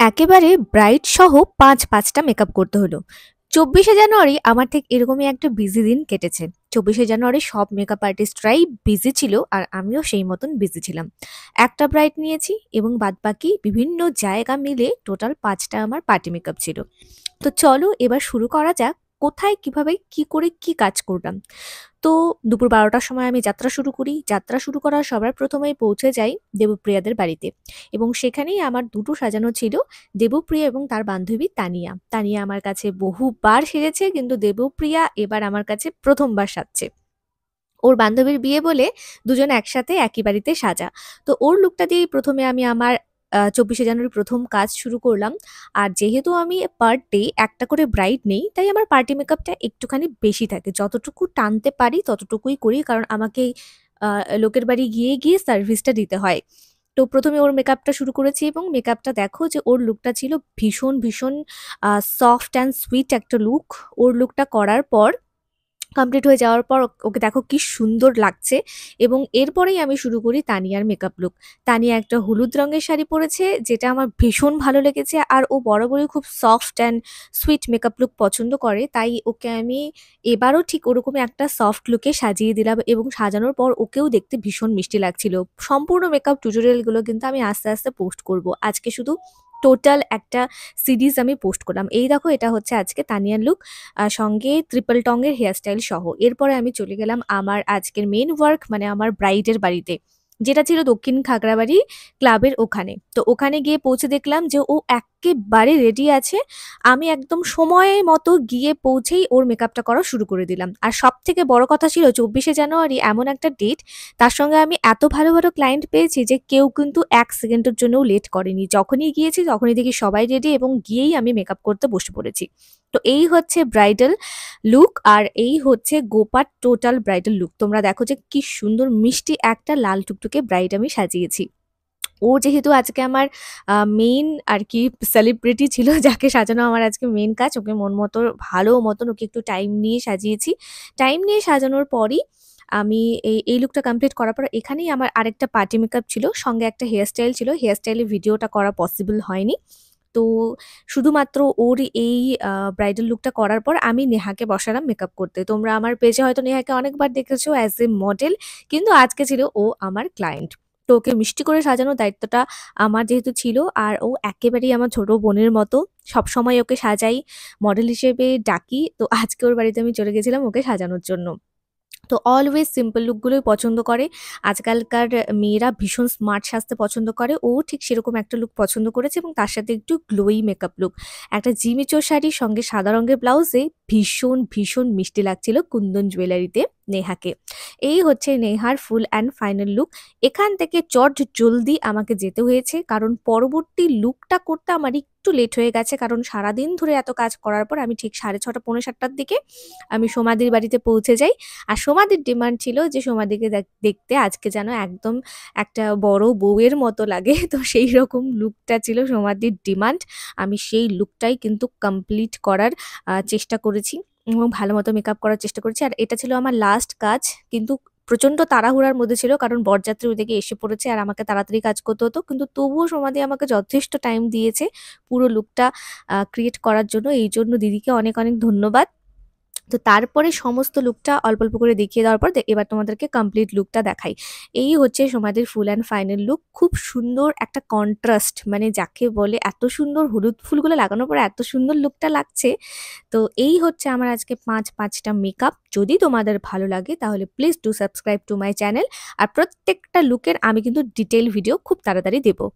একেবারে ব্রাইড সহ ৫টা মেকআপ করতে হলো। ২৪শে জানুয়ারি আমার ঠিক এরকমই একটা বিজি দিন কেটেছে। ২৪শে জানুয়ারি সব মেকআপ আর্টিস্টরাই বিজি ছিল আর আমিও সেই মতন বিজি ছিলাম। একটা ব্রাইড নিয়েছি এবং বাদবাকি বিভিন্ন জায়গা মিলে টোটাল ৫টা আমার পার্টি মেকআপ ছিল। তো চলো এবার শুরু করা যাক কোথায়, কিভাবে, কি করে কি কাজ করলাম। তো দুপুর ১২টার সময় আমি যাত্রা শুরু করি। যাত্রা শুরু করার সবার প্রথমেই পৌঁছে যাই দেবপ্রিয়াদের বাড়িতে এবং সেখানেই আমার দুটো সাজানো ছিল, দেবপ্রিয়া এবং তার বান্ধবী তানিয়া। তানিয়া আমার কাছে বহুবার সেজেছে কিন্তু দেবপ্রিয়া এবার আমার কাছে ১ম বার সাজছে। ওর বান্ধবীর বিয়ে বলে দুজন একসাথে একই বাড়িতে সাজা। তো ওর লুকটা দিয়েই ১ম এ আমি আমার ২৪শে জানুয়ারি ১ম কাজ শুরু করলাম। আর যেহেতু আমি পার ডে একটা করে ব্রাইড নেই, তাই আমার পার্টি মেকআপটা একটুখানি বেশি থাকে। যতটুকু টানতে পারি ততটুকুই করি। কারণ আমাকে আ লোকের বাড়ি গিয়ে সার্ভিসটা দিতে হয়। তো ১ম এ ওর মেকআপটা শুরু করেছি এবং মেকআপটা দেখো যে ওর লুকটা ছিল ভীষণ সফট অ্যান্ড সুইট একটা লুক। ওর লুকটা করার পর কমপ্লিট হয়ে যাওয়ার পর ওকে দেখো কি সুন্দর লাগছে এবং এরপরেই আমি শুরু করি তানিয়ার মেকআপ লুক। তানিয়া একটা হলুদ রঙের শাড়ি পরেছে যেটা আমার ভীষণ ভালো লেগেছে আর ও বরাবরই খুব soft and sweet makeup look পছন্দ করে। তাই ওকে আমি এবারও ঠিক ওরকমই একটা সফট লুকে সাজিয়ে দিলাম এবং সাজানোর পর ওকেও দেখতে ভীষণ মিষ্টি লাগছিল। সম্পূর্ণ মেকআপ টিউটোরিয়ালগুলো কিন্তু আমি আস্তে পোস্ট করব। আজকে শুধু টোটাল একটা সিরিজ আমি পোস্ট করলাম। এই দেখো এটা হচ্ছে আজকে তানিয়ার লুক। সঙ্গে ট্রিপল টং এর হেয়ার স্টাইল সহ। এরপরে আমি চলে গেলাম আমার আজকের মেইন ওয়ার্ক মানে আমার ব্রাইডের বাড়িতে। যেটা ছিল দক্ষিণ খাগড়াবাড়ি ক্লাবের ওখানে। তো ওখানে গিয়ে পৌঁছে দেখলাম যে ও এক্কেবারে রেডি আছে। আমি একদম সময় মতো গিয়ে পৌঁছেই ওর মেকআপটা করা শুরু করে দিলাম। আর সবথেকে বড় কথা ছিল ২৪শে জানুয়ারি এমন একটা ডেট, তার সঙ্গে আমি এত ভালো ক্লায়েন্ট পেয়েছি যে কেউ কিন্তু ১ সেকেন্ডের জন্যও লেট করেনি। যখনই গিয়েছি তখনই দেখি সবাই রেডি এবং গিয়েই আমি মেকআপ করতে বসে পড়েছি। তো এই হচ্ছে ব্রাইডাল লুক আর এই হচ্ছে গোপার টোটাল ব্রাইডাল লুক। তোমরা দেখো যে কি সুন্দর মিষ্টি একটা লাল টুকটুকে ব্রাইড আমি সাজিয়েছি। ও যেহেতু আজকে আমার মেইন আর কি সেলিব্রিটি ছিল যাকে সাজানো আমার আজকে মেইন কাজ, ওকে মন মতো ভালো মতন ওকে একটু টাইম নিয়ে সাজিয়েছি। টাইম নিয়ে সাজানোর পরই আমি এই লুকটা কমপ্লিট করার পর এখানেই আমার আরেকটা পার্টি মেকআপ ছিল, সঙ্গে একটা হেয়ার স্টাইল ছিল। হেয়ার স্টাইলের ভিডিওটা করা পসিবল হয়নি। তো শুধুমাত্র ওর এই ব্রাইডাল লুকটা করার পর আমি নেহাকে বসালাম মেকআপ করতে। তোমরা আমার পেজে হয়তো নেহাকে অনেকবার দেখেছো অ্যাজ এ মডেল, কিন্তু আজকে ছিল ও আমার ক্লায়েন্ট। তো ওকে মিষ্টি করে সাজানোর দায়িত্বটা আমার যেহেতু ছিল আর ও একেবারেই আমার ছোট বোনের মতো। সবসময় ওকে সাজাই, মডেল হিসেবে ডাকি। তো আজকে ওর বাড়িতে আমি চলে গেছিলাম ওকে সাজানোর জন্য। তো অলওয়েজ সিম্পল লুকগুলোই পছন্দ করে। আজকালকার মেয়েরা ভীষণ স্মার্ট সাজতে পছন্দ করে। ও ঠিক সেরকম একটা লুক পছন্দ করেছে এবং তার সাথে একটু গ্লোয়ি মেকআপ লুক। একটা জিমিচো শাড়ির সঙ্গে সাদা রঙের ব্লাউজে ভীষণ মিষ্টি লাগছিল কুন্দন জুয়েলারিতে নেহাকে। এই হচ্ছে নেহার ফুল অ্যান্ড ফাইনাল লুক। এখান থেকে চটজলদি আমাকে যেতে হয়েছে কারণ পরবর্তী লুকটা করতে আমার একটু লেট হয়ে গেছে। কারণ সারাদিন ধরে এত কাজ করার পর আমি ঠিক ৬:৩০ পৌনে ৭টার দিকে আমি সোমাদির বাড়িতে পৌঁছে যাই। আর সোমাদির ডিমান্ড ছিল যে সোমাদিকে দেখতে আজকে যেন একদম একটা বড় বউয়ের মতো লাগে। তো সেই রকম লুকটা ছিল সোমাদির ডিমান্ড। আমি সেই লুকটাই কিন্তু কমপ্লিট করার চেষ্টা করেছি এবং ভালো মতো মেকআপ করার চেষ্টা করেছি। আর এটা ছিল আমার লাস্ট কাজ। কিন্তু প্রচন্ড তাড়াহুড়ার মধ্যে ছিল কারণ বরযাত্রী ওদিকে এসে পড়েছে আর আমাকে তাড়াতাড়ি কাজ করতে হতো। কিন্তু তবুও সোমাদি আমাকে যথেষ্ট টাইম দিয়েছে পুরো লুকটা ক্রিয়েট করার জন্য। এইজন্য দিদিকে অনেক ধন্যবাদ। তো তারপরে সমস্ত লুকটা অল্প করে দেখিয়ে দেওয়ার পর এবার তোমাদেরকে কমপ্লিট লুকটা দেখাই। এই হচ্ছে সোমাদের ফুল অ্যান্ড ফাইনাল লুক। খুব সুন্দর একটা কন্ট্রাস্ট, মানে যাকে বলে এত সুন্দর হলুদ ফুলগুলো লাগানোর পর এত সুন্দর লুকটা লাগছে। তো এই হচ্ছে আমার আজকে ৫টা মেকআপ। যদি তোমাদের ভালো লাগে তাহলে please do subscribe to my channel. আর প্রত্যেকটা লুকের আমি কিন্তু ডিটেইল ভিডিও খুব তাড়াতাড়ি দেবো।